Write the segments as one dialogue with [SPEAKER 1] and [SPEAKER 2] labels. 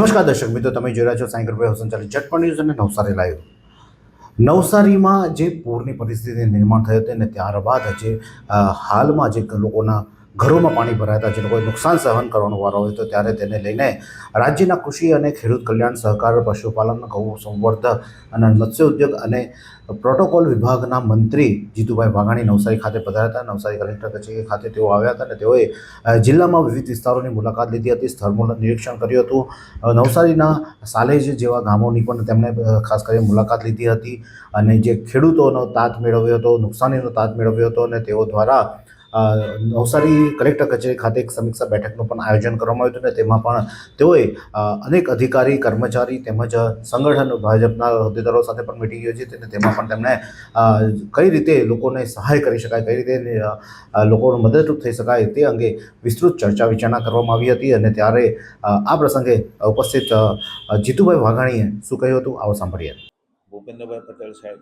[SPEAKER 1] નમસ્કાર દર્શક મિત્રો, તમે જોઈ રહ્યા છો સાંઈકરભાઈ સંચાલિત ઝટપટ ન્યૂઝ અને નવસારી લાઈવ. નવસારીમાં જે પૂરની પરિસ્થિતિ નિર્માણ થઈ હતી અને ત્યારબાદ જે હાલમાં જે લોકોના ઘરોમાં પાણી ભરાતા જે લોકોએ નુકસાન સહન કરવાનો વારો હોય તો ત્યારે તેને લઈને રાજ્યના કૃષિ અને ખેડૂત કલ્યાણ સહકાર પશુપાલન ગૌ સંવર્ધન અને મત્સ્ય ઉદ્યોગ અને પ્રોટોકોલ વિભાગના મંત્રી જીતુભાઈ વાઘાણી નવસારી ખાતે પધાર્યા હતા. નવસારી કલેક્ટર કચેરી ખાતે તેઓ આવ્યા હતા અને તેઓએ જિલ્લામાં વિવિધ વિસ્તારોની મુલાકાત લીધી હતી, સ્થળ નિરીક્ષણ કર્યું હતું. નવસારીના સાલેજ જેવા ગામોની પણ તેમણે ખાસ કરીને મુલાકાત લીધી હતી અને જે ખેડૂતોનો તાત મેળવ્યો હતો, નુકસાનીનો તાત મેળવ્યો હતો અને તેઓ દ્વારા નવસારી કલેક્ટર કચેરી ખાતે એક સમીક્ષા બેઠકનું પણ આયોજન કરવામાં આવ્યું હતું અને તેમાં પણ તેઓએ અનેક અધિકારી, કર્મચારી તેમજ સંગઠન ભાજપના હોદ્દેદારો સાથે પણ મિટિંગ યોજી હતી અને તેમાં પણ તેમણે કઈ રીતે લોકોને સહાય કરી શકાય, કઈ રીતે લોકોને મદદરૂપ થઈ શકાય તે અંગે વિસ્તૃત ચર્ચા વિચારણા કરવામાં આવી હતી. અને ત્યારે આ પ્રસંગે ઉપસ્થિત જીતુભાઈ વાઘાણીએ શું કહ્યું હતું, આવો સાંભળીએ.
[SPEAKER 2] ભૂપેન્દ્રભાઈ પટેલ સાહેબ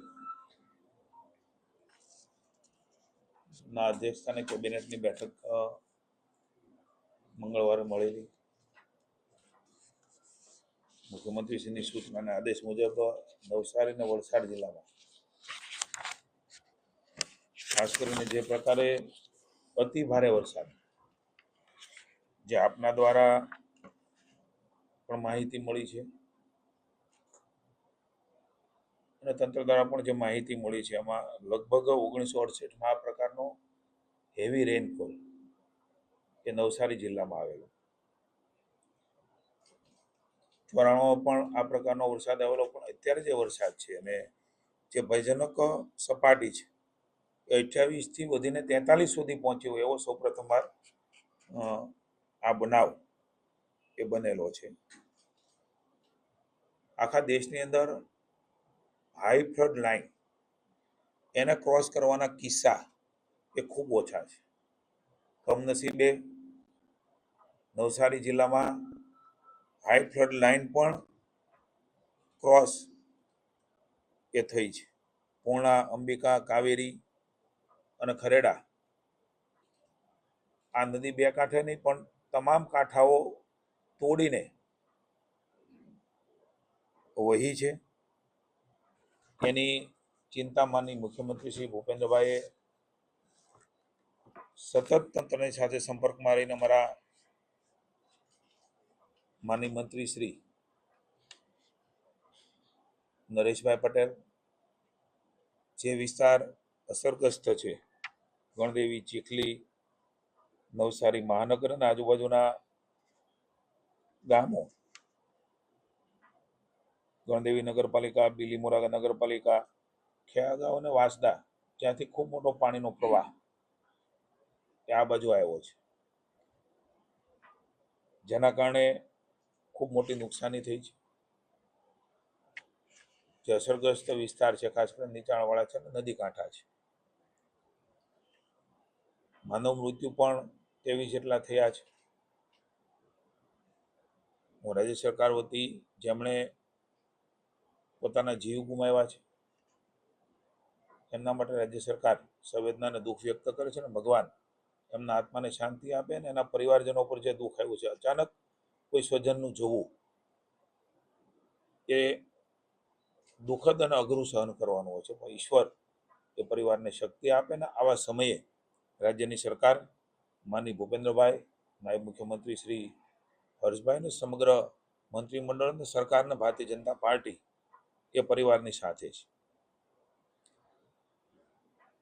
[SPEAKER 2] ના અધ્યક્ષસ્થાને કેબિનેટની બેઠક મંગળવારે મળેલી. મુખ્યમંત્રીશ્રીની સૂચના અને આદેશ મુજબ નવસારી અને વલસાડ જિલ્લામાં ખાસ કરીને જે પ્રકારે અતિ ભારે વરસાદ, જે આપના દ્વારા પણ માહિતી મળી છે અને તંત્ર દ્વારા પણ જે માહિતી મળી છે, એમાં લગભગ 1968માં આ પ્રકારનો હેવી રેનફોલ એ નવસારી જિલ્લામાં આવેલો. 94માં પણ આ પ્રકારનો વરસાદ આવેલો, પણ અત્યારે જે વરસાદ છે અને જે ભયજનક સપાટી છે એ 28થી વધીને 43 સુધી પહોંચ્યો હોય એવો સૌપ્રથમવાર આ બનાવ એ બનેલો છે. આખા દેશની અંદર હાઈ ફ્લડ લાઈન એને ક્રોસ કરવાના કિસ્સા એ ખૂબ ઓછા છે. કમનસીબે નવસારી જિલ્લામાં હાઈ ફ્લડ લાઈન પણ ક્રોસ એ થઈ છે. પૂર્ણા, અંબિકા, કાવેરી અને ખરેડા આ નદી બે કાંઠે નહીં પણ તમામ કાંઠાઓ તોડીને વહી છે. એની ચિંતા માનની મુખ્યમંત્રી શ્રી ભૂપેન્દ્રભાઈએ સતત તંત્રની સાથે સંપર્કમાં રહીને અમારા માનની મંત્રી શ્રી નરેશભાઈ પટેલ જે વિસ્તાર અસરગ્રસ્ત છે, ગણદેવી, ચીખલી, નવસારી મહાનગર અને આજુબાજુના ગામો, ગણદેવી નગરપાલિકા, બીલીમોરા નગરપાલિકા, ખેયાગાંવ અને વાંસદા, જ્યાંથી ખૂબ મોટો પાણીનો પ્રવાહ એ આ બાજુ આવ્યો છે, જેના કારણે ખૂબ મોટી નુકસાની થઈ છે. જે અસરગ્રસ્ત વિસ્તાર છે, ખાસ કરીને નીચાણવાળા છે, નદી કાંઠા છે, માનવ મૃત્યુ પણ 23 જેટલા થયા છે. હું રાજ્ય સરકાર વતી જેમણે પોતાના જીવ ગુમાવ્યા છે એમના માટે રાજ્ય સરકાર સંવેદનાને દુઃખ વ્યક્ત કરે છે અને ભગવાન એમના આત્માને શાંતિ આપે અને એના પરિવારજનો પર જે દુઃખ આવ્યું છે, અચાનક કોઈ સ્વજનનું જવું એ દુઃખદ અને અઘરું સહન કરવાનું હોય છે, પણ ઈશ્વર એ પરિવારને શક્તિ આપે ને આવા સમયે રાજ્યની સરકાર માનની ભૂપેન્દ્રભાઈ, નાયબ મુખ્યમંત્રી શ્રી હર્ષભાઈ અને સમગ્ર મંત્રીમંડળ અને સરકારના ભારતીય જનતા પાર્ટી એ પરિવારની સાથે છે.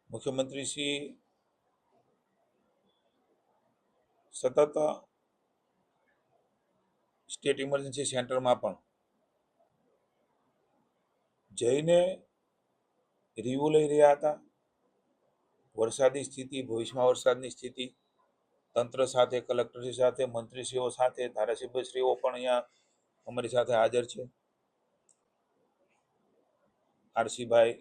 [SPEAKER 2] મુખ્યમંત્રી શ્રી સતત સ્ટેટ ઇમરજન્સી સેન્ટરમાં પણ જઈને રિવ્યુ લઈ રહ્યા હતા. વરસાદની સ્થિતિ, ભવિષ્યમાં વરસાદની સ્થિતિ, તંત્ર સાથે, કલેક્ટરશ્રી સાથે, મંત્રીશ્રીઓ સાથે, ધારાસભ્યશ્રીઓ પણ અહીંયા અમારી સાથે હાજર છે. આરસીભાઈ,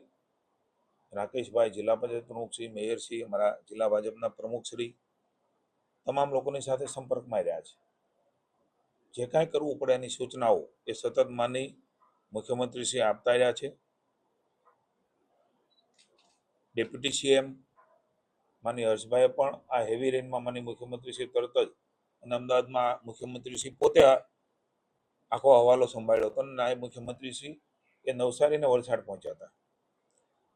[SPEAKER 2] રાકેશભાઈ, જિલ્લા પંચાયત પ્રમુખશ્રી, મેયરશ્રી, અમારા જિલ્લા ભાજપના પ્રમુખશ્રી, તમામ લોકોની સાથે સંપર્કમાં રહ્યા છે. જે કાંઈ કરવું પડે એની સૂચનાઓ એ સતત માનની મુખ્યમંત્રીશ્રી આપતા રહ્યા છે. ડેપ્યુટી સીએમ માનની હર્ષભાઈએ પણ આ હેવી રેનમાં માનની મુખ્યમંત્રીશ્રી તરત જ અને અમદાવાદમાં મુખ્યમંત્રીશ્રી પોતે આખો હવાલો સંભાળ્યો હતો અને નાયબ મુખ્યમંત્રી શ્રી એ નવસારી અને વલસાડ પહોંચ્યા હતા.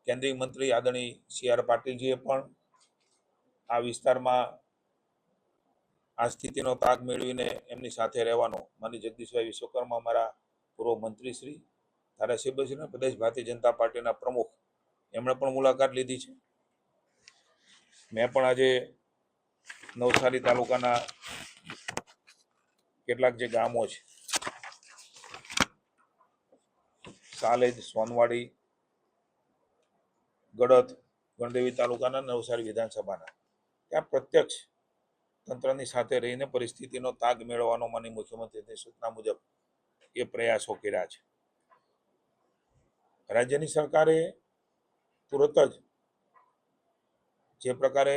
[SPEAKER 2] કેન્દ્રીય મંત્રી આદરણીય CR પાટીલજીએ પણ આ વિસ્તારમાં આ સ્થિતિનો તાગ મેળવીને એમની સાથે રહેવાનો માનનીય જગદીશભાઈ વિશ્વકર્મા અમારા પૂર્વ મંત્રી શ્રી ધારાસભ્યશ્રી અને પ્રદેશ ભારતીય જનતા પાર્ટીના પ્રમુખ એમણે પણ મુલાકાત લીધી છે. મેં પણ આજે નવસારી તાલુકાના કેટલાક જે ગામો છે સાલેજ, સોનવાડી, ગડત, ગણદેવી તાલુકાના નવસારી વિધાનસભાના ત્યાં પ્રત્યક્ષ તંત્રની સાથે રહીને પરિસ્થિતિનો તાગ મેળવવાનો માનનીય મુખ્યમંત્રીની સૂચના મુજબ એ પ્રયાસો કર્યા છે. રાજ્યની સરકારે તુરત જ જે પ્રકારે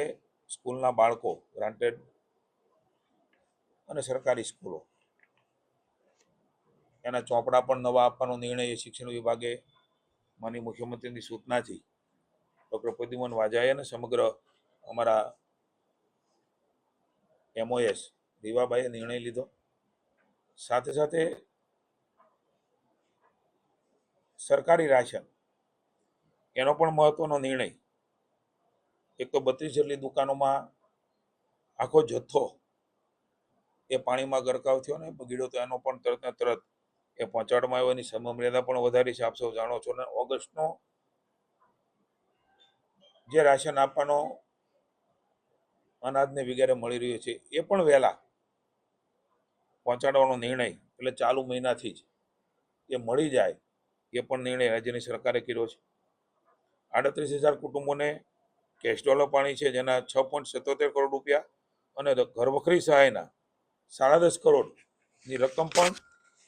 [SPEAKER 2] સ્કૂલના બાળકો ગ્રાન્ટેડ અને સરકારી સ્કૂલો એના ચોપડા પણ નવા આપવાનો નિર્ણય એ શિક્ષણ વિભાગે માનનીય મુખ્યમંત્રીની સૂચનાથી ડૉક્ટર પ્રદ્યુમન વાજાએ અને સમગ્ર અમારા MOS રીવાબાઈએ નિર્ણય લીધો. સાથે સાથે સરકારી રાશન એનો પણ મહત્વનો નિર્ણય. એક તો 32 જેટલી દુકાનોમાં આખો જથ્થો એ પાણીમાં ગરકાવ થયો ને બગડ્યો તો એનો પણ તરત ને તરત એ પહોંચાડવામાં આવ્યો. એની સમયમર્યાદા પણ વધારી છે, આપ સૌ જાણો છો. ને ઓગસ્ટનો જે રાશન આપવાનો અનાજને વગેરે મળી રહ્યું છે એ પણ વહેલા પહોંચાડવાનો નિર્ણય એટલે ચાલુ મહિનાથી જ એ મળી જાય એ પણ નિર્ણય રાજ્યની સરકારે કર્યો છે. 38,000 કુટુંબોને કેસ્ટ્રોલો પાણી છે જેના 6.77 કરોડ રૂપિયા અને ઘરવખરી સહાયના 10.5 કરોડની રકમ પણ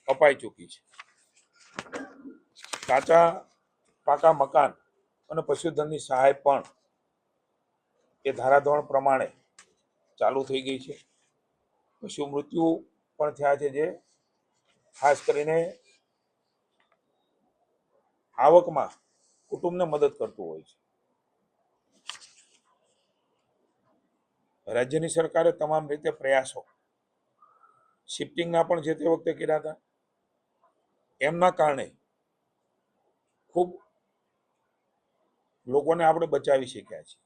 [SPEAKER 2] અપાઈ ચૂકી છે. કાચા પાકા મકાન અને પશુધનની સહાય પણ એ ધારાધોરણ પ્રમાણે ચાલુ થઈ ગઈ છે. પશુ મૃત્યુ પણ થયા છે જે ખાસ કરીને આવકમાં કુટુંબને મદદ કરતું હોય છે. રાજ્યની સરકારે તમામ રીતે પ્રયાસો શિફ્ટિંગના પણ જે તે વખતે કર્યા હતા. એમના કારણે ખૂબ લોકોને આપણે બચાવી શક્યા છીએ.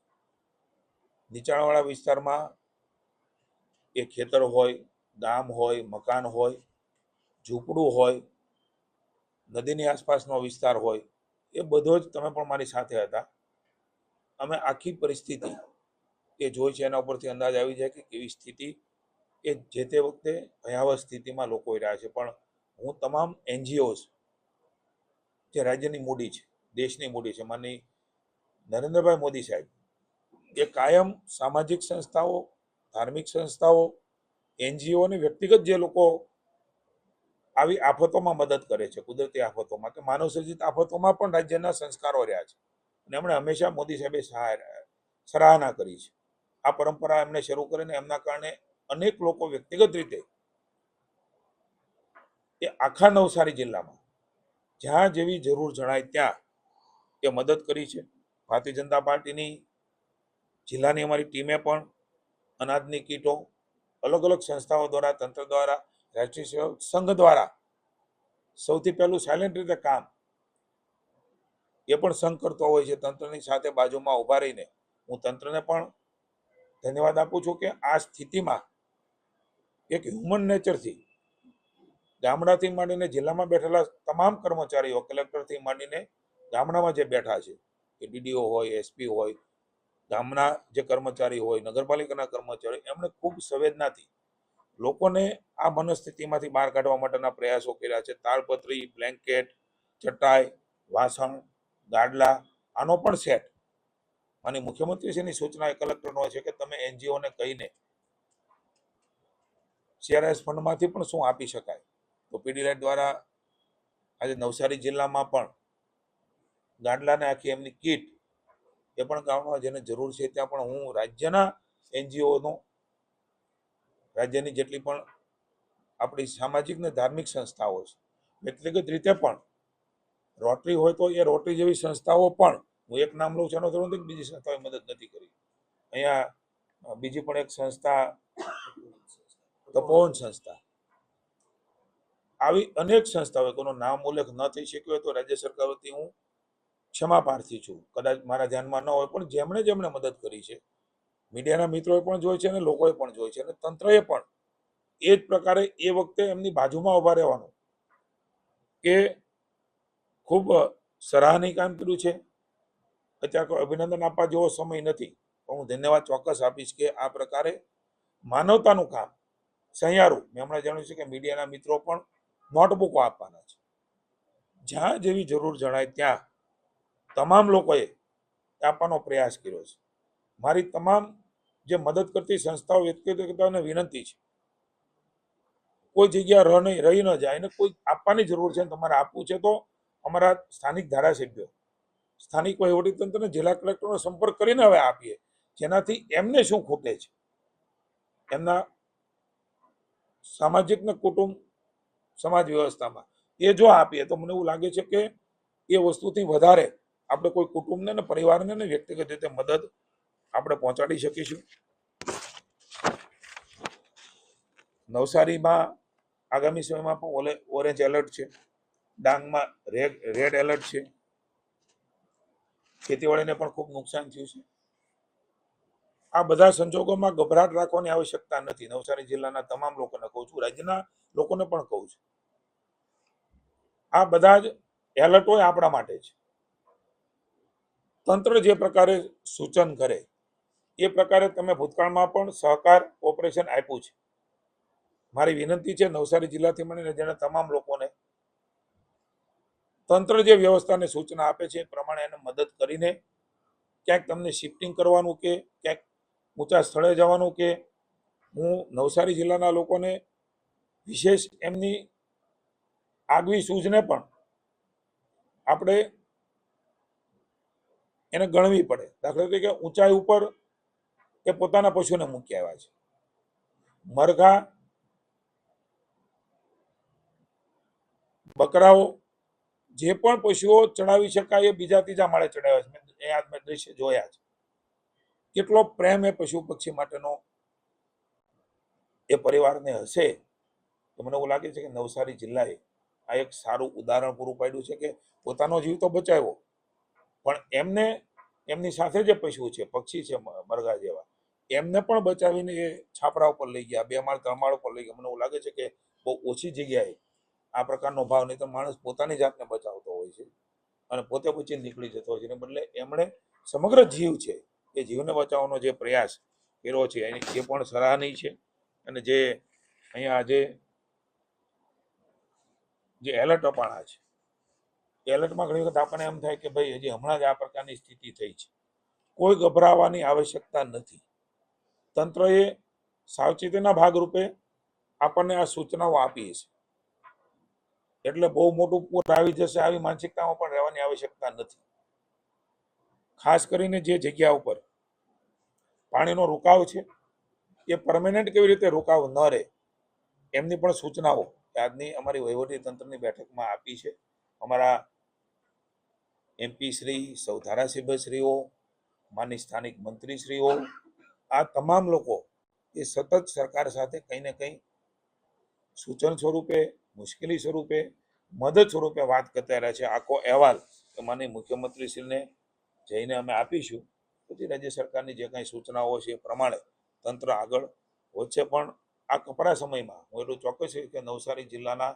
[SPEAKER 2] નીચાણવાળા વિસ્તારમાં એ ખેતર હોય, ગામ હોય, મકાન હોય, ઝૂંપડું હોય, નદીની આસપાસનો વિસ્તાર હોય, એ બધો જ તમે પણ મારી સાથે હતા. અમે આખી પરિસ્થિતિ એ જોઈ છે. એના ઉપરથી અંદાજ આવી જાય કે કેવી સ્થિતિ એ જે તે વખતે ભયાવહ સ્થિતિમાં લોકો રહ્યા છે. પણ હું તમામ NGOs જે રાજ્યની મૂડી છે, દેશની મૂડી છે, માનની નરેન્દ્રભાઈ મોદી સાહેબ એ કાયમ સામાજિક સંસ્થાઓ, ધાર્મિક સંસ્થાઓ, NGO અને વ્યક્તિગત જે લોકો આવી આફતોમાં મદદ કરે છે, કુદરતી આફતોમાં કે માનવ સર્જિત આફતોમાં પણ રાજ્યના સંસ્કારો રહ્યા છે અને એમણે હંમેશા મોદી સાહેબે સરાહના કરી છે. આ પરંપરા એમણે શરૂ કરીને એમના કારણે અનેક લોકો વ્યક્તિગત રીતે એ આખા નવસારી જિલ્લામાં જ્યાં જેવી જરૂર જણાય ત્યાં એ મદદ કરી છે. ભારતીય જનતા પાર્ટીની જિલ્લાની અમારી ટીમે પણ અનાજની કીટો અલગ અલગ સંસ્થાઓ દ્વારા, તંત્ર દ્વારા, રાષ્ટ્રીય સેવક સંઘ દ્વારા સૌથી પહેલું સાયલેન્ટ રીતે કામ એ પણ સંઘ કરતો હોય છે. તંત્રની સાથે બાજુમાં ઊભા રહીને હું તંત્રને પણ ધન્યવાદ આપું છું કે આ સ્થિતિમાં એક હ્યુમન નેચરથી ગામડાથી માંડીને જિલ્લામાં બેઠેલા તમામ કર્મચારીઓ, કલેક્ટરથી માંડીને ગામડામાં જે બેઠા છે એ DDO હોય, SP હોય, ગામના જે કર્મચારી હોય, નગરપાલિકાના કર્મચારી, એમણે ખૂબ સંવેદનાથી લોકોને આ મનસ્થિતિમાંથી બહાર કાઢવા માટેના પ્રયાસો કર્યા છે. તાળપત્રી, બ્લેન્કેટ, ચટાઈ, વાસણ, ગાડલા, આનો પણ સેટ અને મુખ્યમંત્રીશ્રીની સૂચના એ કલેક્ટરનો છે કે તમે NGOને કહીને CRS ફંડમાંથી પણ શું આપી શકાય તો પીડીલાઇટ દ્વારા આજે નવસારી જિલ્લામાં પણ ગાડલાને આખી એમની કીટ એ પણ ગામમાં જેને જરૂર છે ત્યાં પણ હું રાજ્યના NGOનો, રાજ્યની જેટલી પણ આપણી સામાજિક ને ધાર્મિક સંસ્થાઓ છે, વ્યક્તિગત રીતે પણ રોટરી હોય તો એ રોટરી જેવી સંસ્થાઓ પણ, હું એક નામ લઉં છું એનો જરૂર નથી, બીજી સંસ્થાઓએ મદદ નથી કરી. અહીંયા બીજી પણ એક સંસ્થા તપોવન સંસ્થા, આવી અનેક સંસ્થાઓ, કોઈનું નામ ઉલ્લેખ ન થઈ શક્યો હોય તો રાજ્ય સરકાર વતી હું ક્ષમા પ્રાર્થી છું. કદાચ મારા ધ્યાનમાં ન હોય, પણ જેમણે જેમણે મદદ કરી છે, મીડિયાના મિત્રોએ પણ જોઈ છે અને લોકોએ પણ જોઈ છે, અને તંત્રએ પણ એ જ પ્રકારે એ વખતે એમની બાજુમાં ઉભા રહેવાનું કે ખૂબ સરાહનીય કામ કર્યું છે. અત્યારે કોઈ અભિનંદન આપવા જેવો સમય નથી, પણ હું ધન્યવાદ ચોક્કસ આપીશ કે આ પ્રકારે માનવતાનું કામ સહિયારું. મેં હમણાં જાણ્યું છે કે મીડિયાના મિત્રો પણ નોટબુકો આપવાના છે. જ્યાં જેવી જરૂર જણાય ત્યાં તમામ લોકોએ આપવાનો પ્રયાસ કર્યો છે. મારી તમામ જે મદદ કરતી સંસ્થાઓ, વ્યક્તિગતોને વિનંતી છે, કોઈ જગ્યા રહી ન જાય, અને કોઈ આપવાની જરૂર છે તમારે આપવું છે તો અમારા સ્થાનિક ધારાસભ્યો, સ્થાનિક વહીવટીતંત્રને, જિલ્લા કલેક્ટરનો સંપર્ક કરીને હવે આપીએ, જેનાથી એમને શું ખૂટે છે, એમના સામાજિક ને કુટુંબ સમાજ વ્યવસ્થામાં એ જો આપીએ તો મને એવું લાગે છે કે એ વસ્તુથી વધારે આપણે કોઈ કુટુંબને ને પરિવારને ને વ્યક્તિગત રીતે મદદ આપણે પહોંચાડી શકીશું. નવસારીમાં આગામી સમયમાં પણ ઓરેન્જ એલર્ટ છે, ડાંગમાં રેડ એલર્ટ છે, ખેતીવાડીને પણ ખૂબ નુકસાન થયું છે. આ બધા સંજોગોમાં ગભરાટ રાખવાની આવશ્યકતા નથી. નવસારી જિલ્લાના તમામ લોકોને કહું છું, રાજ્યના લોકોને પણ કહું છું, આ બધા જ એલર્ટો આપણા માટે છે. તંત્ર જે પ્રકારે સૂચન કરે એ પ્રકારે તમે ભૂતકાળમાં પણ સહકાર ઓપરેશન આપ્યું છે. મારી વિનંતી છે નવસારી જિલ્લાથી મળીને જેના તમામ લોકોને તંત્ર જે વ્યવસ્થાને સૂચના આપે છે એ પ્રમાણે એને મદદ કરીને ક્યાંક તમને શિફ્ટિંગ કરવાનું કે ક્યાંક ઊંચા સ્થળે જવાનું, કે હું નવસારી જિલ્લાના લોકોને વિશેષ એમની આગવી સૂઝને પણ આપણે એને ગણવી પડે. દાખલા તરીકે ઊંચાઈ ઉપર એ પોતાના પશુને મૂકી આવ્યા છે. મરઘા, બકરાઓ, જે પણ પશુઓ ચડાવી શકાય એ બીજા ત્રીજા માળે ચડાવ્યા છે. એ આજ મેં દ્રશ્ય જોયા છે. કેટલો પ્રેમ એ પશુ પક્ષી માટેનો એ પરિવારને હશે, તો મને એવું લાગે છે કે નવસારી જિલ્લાએ આ એક સારું ઉદાહરણ પૂરું પાડ્યું છે કે પોતાનો જીવ તો બચાવ્યો, પણ એમને એમની સાથે જે પશુ છે, પક્ષી છે, મરઘા જેવા, એમને પણ બચાવીને એ છાપરા ઉપર લઈ ગયા, 2 માળ 3 માળ ઉપર લઈ ગયા. મને એવું લાગે છે કે બહુ ઓછી જગ્યાએ આ પ્રકારનો ભાવ, નહીં તો માણસ પોતાની જાતને બચાવતો હોય છે અને પોતે પછી નીકળી જતો હોય છે. એને બદલે એમણે સમગ્ર જીવ છે એ જીવને બચાવવાનો જે પ્રયાસ કર્યો છે એ પણ સરાહનીય છે. અને જે અહીંયા આજે જે એલર્ટ અપાણા છે, એલર્ટમાં ઘણી વખત આપણને એમ થાય કે ભાઈ હજી હમણાં જ આ પ્રકારની સ્થિતિ થઈ છે. કોઈ ગભરાવાની આવશ્યકતા નથી. તંત્રએ સાવચેતીના ભાગરૂપે આપણને આ સૂચનાઓ આપી છે, એટલે બહુ મોટું પૂર આવી જશે આવી માનસિકતામાં પણ રહેવાની આવશ્યકતા નથી. ખાસ કરીને જે જગ્યા ઉપર પાણીનો રોકાવ છે એ પરમેનન્ટ કેવી રીતે રોકાવ ન રહે એમની પણ સૂચનાઓ આજની અમારી વહીવટી તંત્રની બેઠકમાં આપી છે. અમારા MP શ્રી, સૌ ધારાસભ્યશ્રીઓ, માનની સ્થાનિક મંત્રીશ્રીઓ, આ તમામ લોકો એ સતત સરકાર સાથે કંઈ ને કંઈ સૂચન સ્વરૂપે, મુશ્કેલી સ્વરૂપે, મદદ સ્વરૂપે વાત કરતા રહ્યા છે. આખો અહેવાલ માનનીય મુખ્યમંત્રીશ્રીને જઈને અમે આપીશું. પછી રાજ્ય સરકારની જે કંઈ સૂચનાઓ છે એ પ્રમાણે તંત્ર આગળ વધશે. પણ આ કપરા સમયમાં હું એટલું ચોક્કસ છે કે નવસારી જિલ્લાના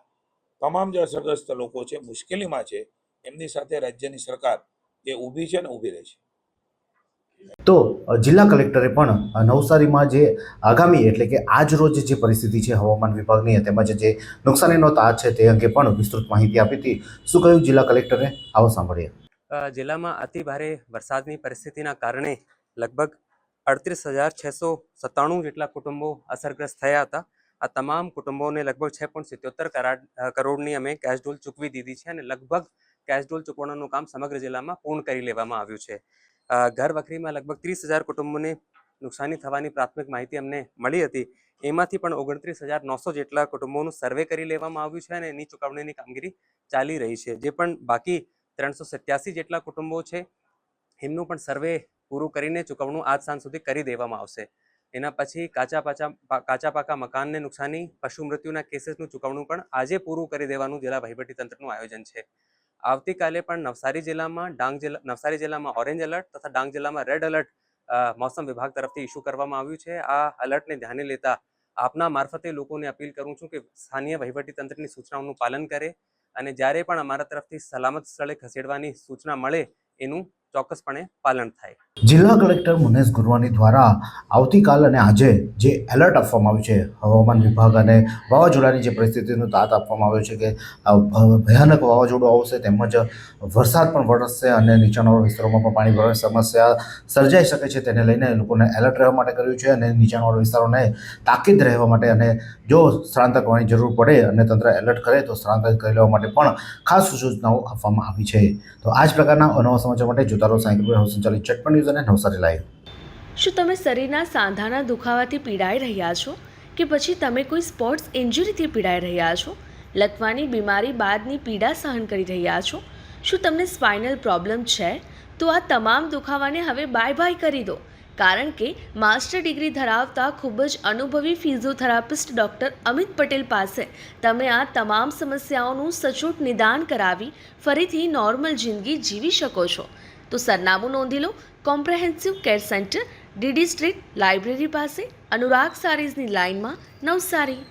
[SPEAKER 2] તમામ જે અસરગ્રસ્ત લોકો છે, મુશ્કેલીમાં છે, એમની સાથે રાજ્યની સરકાર એ ઊભી છે ને ઊભી રહેશે.
[SPEAKER 1] તો જિલ્લા કલેક્ટરે પણ નવસારીમાં જે આગામી એટલે કે આજ રોજ જે પરિસ્થિતિ છે હવામાન વિભાગની તેમજ જે નુકસાનીનો તાજ છે તે અંગે પણ વિસ્તૃત માહિતી આપી હતી. શું કહ્યું જિલ્લા કલેક્ટરે? આવો સાંભળીએ.
[SPEAKER 3] જિલ્લામાં અતિ ભારે વરસાદની પરિસ્થિતિના કારણે લગભગ 38,697 જેટલા કુટુંબો અસરગ્રસ્ત થયા હતા. આ તમામ કુટુંબોને લગભગ 6.77 કરોડની અમે કેશ ડોલ ચૂકવી દીધી છે અને લગભગ કેશ ડોલ ચૂકવણાનું કામ સમગ્ર જિલ્લામાં પૂર્ણ કરી લેવામાં આવ્યું છે. ઘર વખરીમાં લગભગ 30,000 કુટુંબોને નુકસાની થવાની પ્રાથમિક માહિતી અમને મળી હતી. એમાંથી પણ 29,900 જેટલા કુટુંબોનું સર્વે કરી લેવામાં આવ્યું છે અને એની ચૂકવણીની કામગીરી ચાલી રહી છે. જે પણ બાકી 387 જેટલા કુટુંબો છે એમનું પણ સર્વે પૂરું કરીને ચૂકવણું આજ સાંજ સુધી કરી દેવામાં આવશે. એના પછી કાચા પાકા મકાનને નુકસાની, પશુ મૃત્યુના કેસીસનું ચૂકવણું પણ આજે પૂરું કરી દેવાનું જિલ્લા વહીવટીતંત્રનું આયોજન છે. આવતીકાલે પણ નવસારી જિલ્લામાં ઓરેન્જ એલર્ટ તથા ડાંગ જિલ્લામાં રેડ એલર્ટ મોસમ વિભાગ તરફથી ઇસ્યુ કરવામાં આવ્યું છે. આ એલર્ટને ધ્યાને લેતા આપના મારફતે લોકોને અપીલ કરું છું કે સ્થાનીય વહીવટીતંત્રની સૂચનાઓનું પાલન કરે અને જ્યારે પણ અમારા તરફથી સલામત સ્થળે ખસેડવાની સૂચના મળે એનું ચોક્કસપણે પાલન થાય.
[SPEAKER 1] જિલ્લા કલેક્ટર મુનેશ ગુરવાની દ્વારા આવતીકાલ અને આજે જે એલર્ટ આપવામાં આવ્યું છે હવામાન વિભાગ અને વાવાઝોડાની જે પરિસ્થિતિનું દાત આપવામાં આવ્યો છે કે ભયાનક વાવાઝોડું આવશે તેમજ વરસાદ પણ વરસશે અને નીચાણવાળા વિસ્તારોમાં પણ પાણી ભરવાની સમસ્યા સર્જાઈ શકે છે. તેને લઈને લોકોને એલર્ટ રહેવા માટે કર્યું છે અને નીચાણવાળા વિસ્તારોને તાકીદ રહેવા માટે અને જો સ્થળાંતર કરવાની જરૂર પડે અને તંત્ર એલર્ટ કરે તો સ્થળાંતર કરી લેવા માટે પણ ખાસ સૂચનાઓ આપવામાં આવી છે. તો આ જ પ્રકારના અનવા સમાચાર માટે જોતા રહો સાંઈકૃપા સંચાલિત ચટપટ ન્યૂઝ અને નવસારી લાઈવ.
[SPEAKER 4] શું તમે શરીરના સાંધાના દુખાવાથી પીડાઈ રહ્યા છો કે પછી તમે કોઈ સ્પોર્ટ્સ ઇન્જરીથી પીડાઈ રહ્યા છો? લકવાની બીમારી બાદની પીડા સહન કરી રહ્યા છો? શું તમને સ્પાઇનલ પ્રોબ્લેમ છે? તો આ તમામ દુખાવાને હવે બાય કરી દો, કારણ કે માસ્ટર ડિગ્રી ધરાવતા ખૂબ જ અનુભવી ફિઝિયોથેરાપિસ્ટ ડૉક્ટર અમિત પટેલ પાસે તમે આ તમામ સમસ્યાઓનું સચોટ નિદાન કરાવી ફરીથી નોર્મલ જિંદગી જીવી શકો છો. તો સરનામું નોંધી લો. Comprehensive care centre, DD street, library પાસે, અનુરાગ સારીઝની લાઇનમાં, નવસારી.